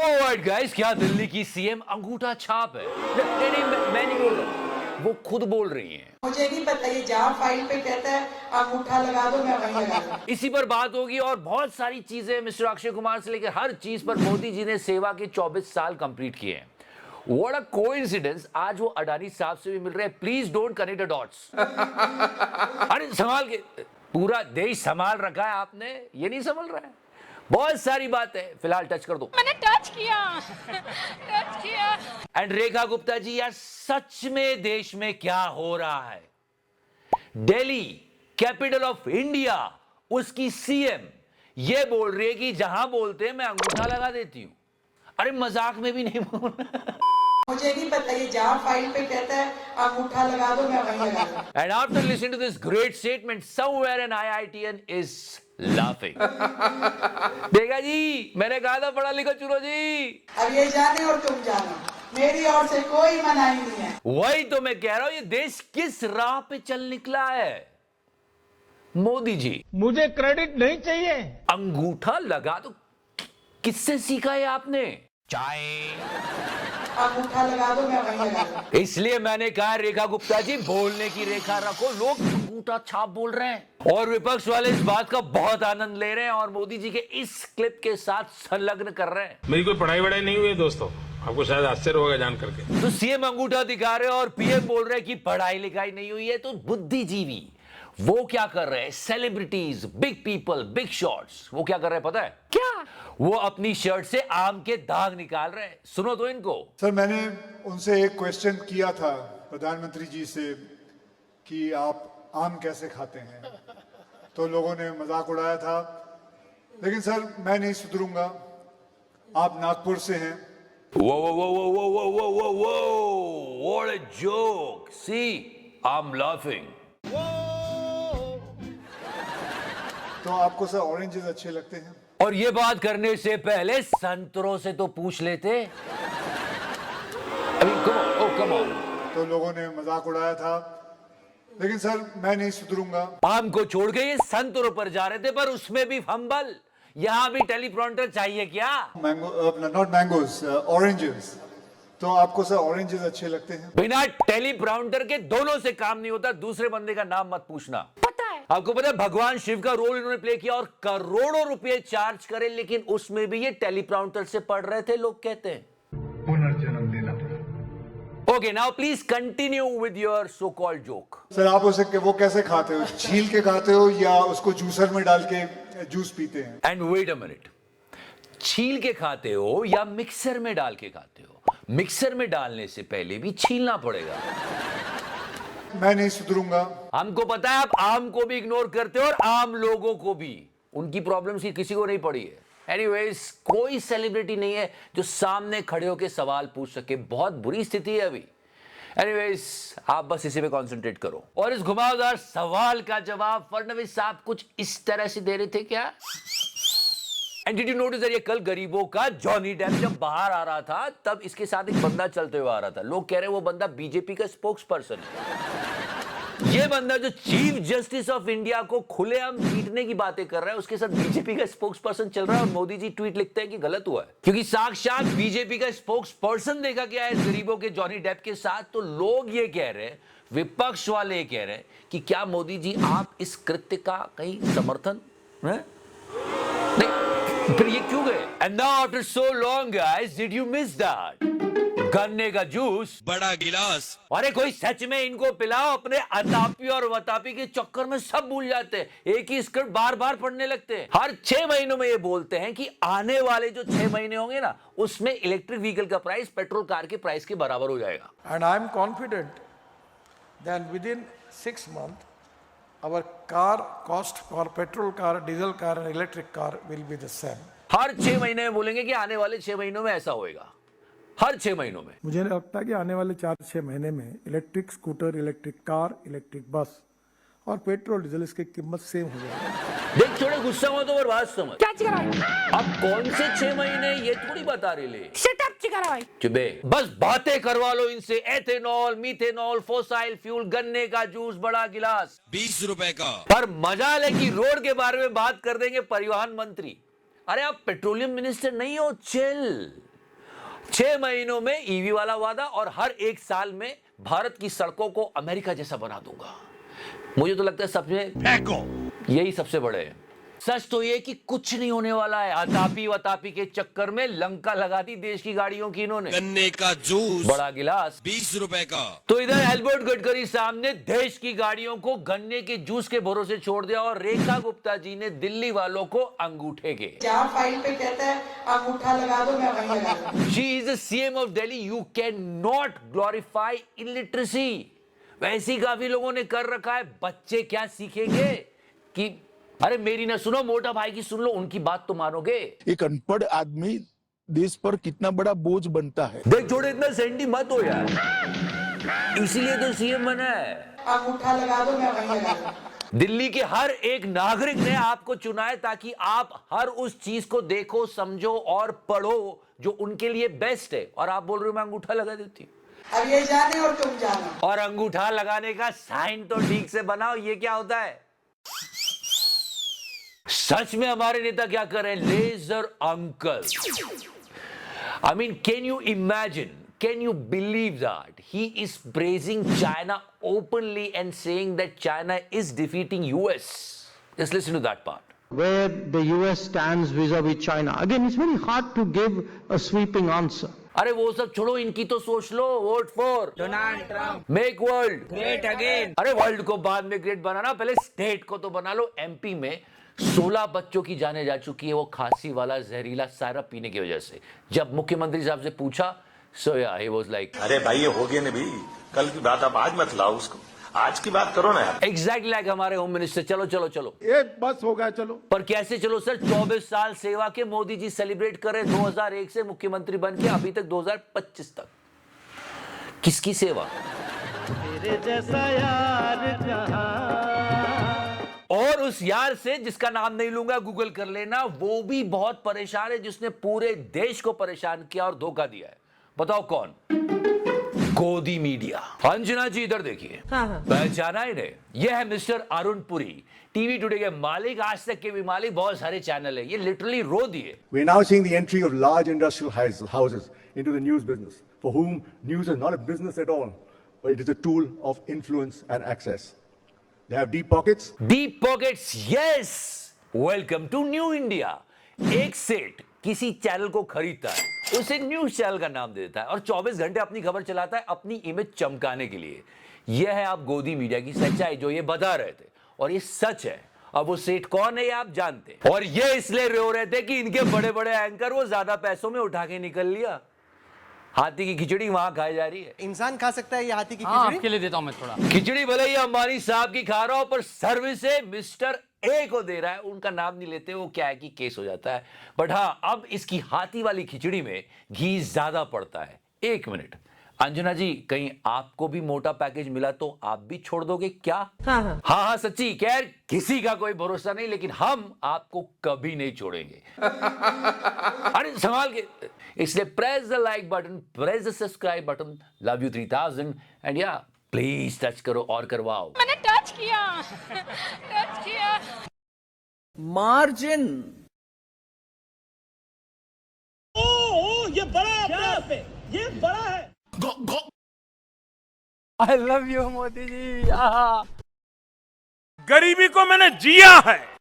Alright guys, क्या दिल्ली की CM अंगूठा छाप है? नहीं, मैं नहीं बोल रहा, वो खुद बोल रही हैं। मुझे नहीं पता, ये जहाँ फाइल पे कहता है अंगूठा लगा दो, मैं वहीं लगा दूं। इसी पर बात होगी और बहुत सारी चीजें, मिस्टर अक्षय कुमार से लेकर हर चीज पर मोदी जी ने सेवा के 24 साल कंप्लीट किए हैं। व्हाट अ कोइंसिडेंस, आज वो अडानी साहब से भी मिल रहे हैं। Please don't connect the dots. अरे संभाल के, पूरा देश संभाल रखा है आपने, ये नहीं संभल रहा है। बहुत सारी बात है, फिलहाल टच कर दो। मैंने टच किया। एंड रेखा गुप्ता जी, यार सच में देश में क्या हो रहा है? दिल्ली, कैपिटल ऑफ इंडिया, उसकी सीएम ये बोल रही है कि जहां बोलते हैं मैं अंगूठा लगा देती हूं। अरे मजाक में भी नहीं बोल रहा। मुझे नहीं पता, ये जहाँ फाइल पे कहता है अंगूठा लगा दो, मैं वहीं लगा दूं। And after listening to this great statement, somewhere an IITian is laughing. देखा जी, मैंने कहा था पढ़ा लिखा चुनो जी। अब ये जाने और तुम जानो, मेरी ओर से कोई मनाही नहीं है। वही तो मैं कह रहा हूं, ये देश किस राह पे चल निकला है? मोदी जी, मुझे क्रेडिट नहीं चाहिए। अंगूठा लगा तो किससे सीखा है आपने? चाय। अंगूठा लगा दो, मैं वहीं लगा दूं। इसलिए मैंने कहा रेखा गुप्ता जी, बोलने की रेखा रखो। लोग अंगूठा छाप बोल रहे हैं और विपक्ष वाले इस बात का बहुत आनंद ले रहे हैं और मोदी जी के इस क्लिप के साथ संलग्न कर रहे हैं। मेरी कोई पढ़ाई वढ़ाई नहीं हुई है दोस्तों, आपको शायद आश्चर्य होगा जान करके। तो सीएम अंगूठा दिखा रहे हैं और पीएम बोल रहे हैं कि पढ़ाई लिखाई नहीं हुई है। तो बुद्धिजीवी वो क्या कर रहे हैं? Celebrities, big people, big shots, वो क्या कर रहे हैं पता है? क्या? वो अपनी शर्ट से आम के दाग निकाल रहे हैं। सुनो तो इनको। सर, मैंने उनसे एक क्वेश्चन किया था प्रधानमंत्री जी से कि आप आम कैसे खाते हैं, तो लोगों ने मजाक उड़ाया था। लेकिन सर, मैं नहीं सुधरूंगा। आप नागपुर से हैं। Whoa, whoa, whoa, whoa, whoa, whoa, whoa, whoa, whoa! What a joke! See, I'm laughing. तो आपको सर ऑरेंजेस अच्छे लगते हैं? और ये बात करने से पहले संतरों से तो पूछ लेते। अभी कम ऑन। तो लोगों ने मजाक उड़ाया था। लेकिन सर, मैं नहीं सुधरूंगा। आम को छोड़ के ये संतरों पर जा रहे थे, पर उसमें भी फंबल। यहाँ भी टेलीप्रॉम्प्टर चाहिए क्या? Mango, not mangoes, oranges. तो आपको सर ऑरेंजेस अच्छे लगते हैं? बिना टेलीप्रॉम्प्टर के दोनों से काम नहीं होता। दूसरे बंदे का नाम मत पूछना। पता है। आपको पता है भगवान शिव का रोल इन्होंने प्ले किया और करोड़ों रुपए चार्ज करे, लेकिन उसमें भी ये टेलीप्रॉम्प्टर से पढ़ रहे थे, लोग कहते हैं। पुनर्जन्म देना पड़ा। Okay, now please continue with your so called joke. Sir, आप उसे वो कैसे खाते हो? छील के खाते हो या उसको जूसर में डाल के जूस पीते हैं? एंड वेट अ मिनट, छील के खाते हो या मिक्सर में डाल के खाते हो? मिक्सर में डालने से पहले भी छीलना पड़ेगा। मैं नहीं सुधरूंगा। हमको पता है आप आम को भी इग्नोर करते हो और आम लोगों को भी। उनकी प्रॉब्लम्स की किसी को नहीं पड़ी है। एनीवेज, कोई सेलिब्रिटी नहीं है जो सामने खड़े होकर सवाल पूछ सके। बहुत बुरी स्थिति है अभी। एनीवेज, आप बस इसी पे कंसंट्रेट करो। और इस घुमावदार सवाल का जवाब फडणवीस साहब कुछ इस तरह से दे रहे थे क्या? And did you notice that ये कल गरीबों का जॉनी डेप जब बाहर आ रहा था, तब इसके साथ एक बंदा चलते हुए आ रहा था। लोग कह रहे हैं वो बंदा बीजेपी का स्पोक्स पर्सन है। ये बंदा जो चीफ जस्टिस ऑफ इंडिया को खुलेआम पीटने की बातें कर रहा है, उसके साथ बीजेपी का स्पोक्स पर्सन चल रहा है और मोदी जी ट्वीट लिखते हैं कि गलत हुआ है, क्योंकि साक्षात बीजेपी का स्पोक्स पर्सन देखा गया है गरीबों के जॉनी डेप के साथ। तो लोग ये कह रहे हैं, विपक्ष वाले ये कह रहे हैं कि क्या मोदी जी आप इस कृत्य का कहीं समर्थन है? फिर ये क्यों गए? And now after so long guys, did you miss that? गन्ने का जूस, बड़ा गिलास। अरे कोई सच में इनको पिलाओ। अपने अतापी और वतापी के चक्कर में सब भूल जाते हैं। एक ही स्क्रिप्ट बार बार पढ़ने लगते हैं। हर 6 महीनों में ये बोलते हैं कि आने वाले जो 6 महीने होंगे ना, उसमें इलेक्ट्रिक व्हीकल का प्राइस पेट्रोल कार के प्राइस के बराबर हो जाएगा। And I am confident that within 6 months, our car cost for petrol car, diesel car and electric car will be the same. हर 6 महीने में बोलेंगे कि आने वाले 6 महीनों में ऐसा होएगा। हर 6 महीनों में। मुझे लगता है कि आने वाले 4-6 महीने में electric scooter, electric car, electric bus और पेट्रोल डीजल इसकी कीमत सेम हो जाएगी। देख, थोड़े गुस्सा हुआ तो और बात समझ। क्या चिकरा भाई? अब कौन से 6 महीने ये थोड़ी बता रहे ले। शट अप चिकरा भाई। चुबे, बस बातें करवा लो इनसे। एथेनॉल, मीथेनॉल, फोसाइल फ्यूल, गन्ने का जूस, बड़ा गिलास 20 रुपए का। पर मजा ले कि रोड के बारे में बात कर देंगे परिवहन मंत्री। अरे आप पेट्रोलियम मिनिस्टर नहीं हो, चिल। 6 महीनों में ईवी वाला वादा और हर 1 साल में भारत की सड़कों को अमेरिका जैसा बना दूंगा। मुझे तो लगता है सबसे यही सबसे बड़े हैं। सच तो ये कि कुछ नहीं होने वाला है। अतापी वतापी के चक्कर में लंका लगा दी देश की गाड़ियों की इन्होंने। गन्ने का जूस बड़ा गिलास 20 रुपए का। तो इधर एल्बर्ट गडकरी साहब ने देश की गाड़ियों को गन्ने के जूस के भरोसे छोड़ दिया और रेखा गुप्ता जी ने दिल्ली वालों को अंगूठे के। जहाँ फाइल पे कहता है अंगूठा लगा दो, मैं वहीं लगा दूंगा। She is the CM of Delhi. You cannot glorify illiteracy. वैसे ही काफी लोगों ने कर रखा है। बच्चे क्या सीखेंगे कि अरे मेरी ना सुनो, मोटा भाई की सुन लो, उनकी बात तो मानोगे। एक अनपढ़ आदमी देश पर कितना बड़ा बोझ बनता है। देख छोड़े, इतना सेंटी मत हो यार, इसीलिए तो सीएम बना है। अंगूठा लगा दो, मैं वहीं लगा दूंगा। दिल्ली के हर एक नागरिक ने आपको चुना है ताकि आप हर उस चीज को देखो, समझो और पढ़ो जो उनके लिए बेस्ट है। और आप बोल रहे हो मैं अंगूठा लगा देती। अब ये जाने और तुम जानो। और अंगूठा लगाने का साइन तो ठीक से बनाओ। ये क्या होता है? सच में हमारे नेता क्या कर रहे हैं? लेजर uncle. I mean, can you imagine? Can you believe that he is praising China openly and saying that China is defeating US? Just listen to that part. Where the US stands vis-a-vis China. Again, it's very hard to give a sweeping answer. अरे वो सब छोड़ो, इनकी तो सोच लो। Vote for Donald Trump, make world great again. अरे world को बाद में ग्रेट बनाना, पहले स्टेट को तो बना लो। एमपी में 16 बच्चों की जाने जा चुकी है वो खांसी वाला जहरीला सिरप पीने की वजह से। जब मुख्यमंत्री साहब से पूछा, सो या ही वाज लाइक, अरे भाई ये हो गया ना भी, कल की बात आप आज मत लाओ, उसको आज की बात करो ना यार। एग्जैक्टली लाइक हमारे होम मिनिस्टर। चलो चलो चलो, ये बस हो गया, चलो। पर कैसे चलो सर? 24 साल सेवा के मोदी जी सेलिब्रेट कर रहे 2001 से मुख्यमंत्री बन के अभी तक 2025 तक। किसकी सेवा? तेरे जैसा यार और उस यार से जिसका नाम नहीं लूंगा, गूगल कर लेना, वो भी बहुत परेशान है, जिसने पूरे देश को परेशान किया और धोखा दिया है। बताओ कौन? गोदी मीडिया। अंजना जी इधर देखिए, पहचाना इन्हें? यह है mister Arun Puri, TV today के मालिक, आज तक के भी मालिक, बहुत सारे चैनल है। ये लिटरली रो दिए। We are now seeing the entry of large industrial houses into the news business, for whom news is not a business at all, but it is a tool of influence and access. They have deep pockets. Deep pockets, yes. Welcome to New India. एक सेठ किसी channel को खरीदता है, उसे news channel का नाम दे देता है और 24 घंटे अपनी खबर चलाता है अपनी इमेज चमकाने के लिए। यह है आप गोदी मीडिया की सच्चाई जो ये बता रहे थे, और ये सच है। अब वो सेठ कौन है ये आप जानते हैं, और ये इसलिए रो रहे थे कि इनके बड़े बड़े एंकर वो ज्यादा पैसों में उठा के निकल लिया। हाथी की खिचड़ी वहां खाई जा रही है। इंसान खा सकता है ये हाथी की खिचड़ी? आपके लिए देता हूं मैं थोड़ा। खिचड़ी भले ही अंबानी साहब की खा रहा हो, पर सर्विस है मिस्टर ए को दे रहा है। उनका नाम नहीं लेते, वो क्या है कि केस हो जाता है। बट हाँ, अब इसकी हाथी वाली खिचड़ी में घी ज्यादा पड़ता है। 1 मिनट, अंजना जी, कहीं आपको भी मोटा पैकेज मिला तो आप भी छोड़ दोगे क्या? हाँ सच्ची, खैर किसी का कोई भरोसा नहीं, लेकिन हम आपको कभी नहीं छोड़ेंगे। अरे संभाल के। इसलिए press the like button, press the subscribe button. Love you 3000 and या प्लीज टच करो और करवाओ। मैंने टच किया, टच किया। मार्जिन। ये बड़ा है अपने आप पे, ये बड़ा है। I love you Modi ji. गरीबी को मैंने जिया है।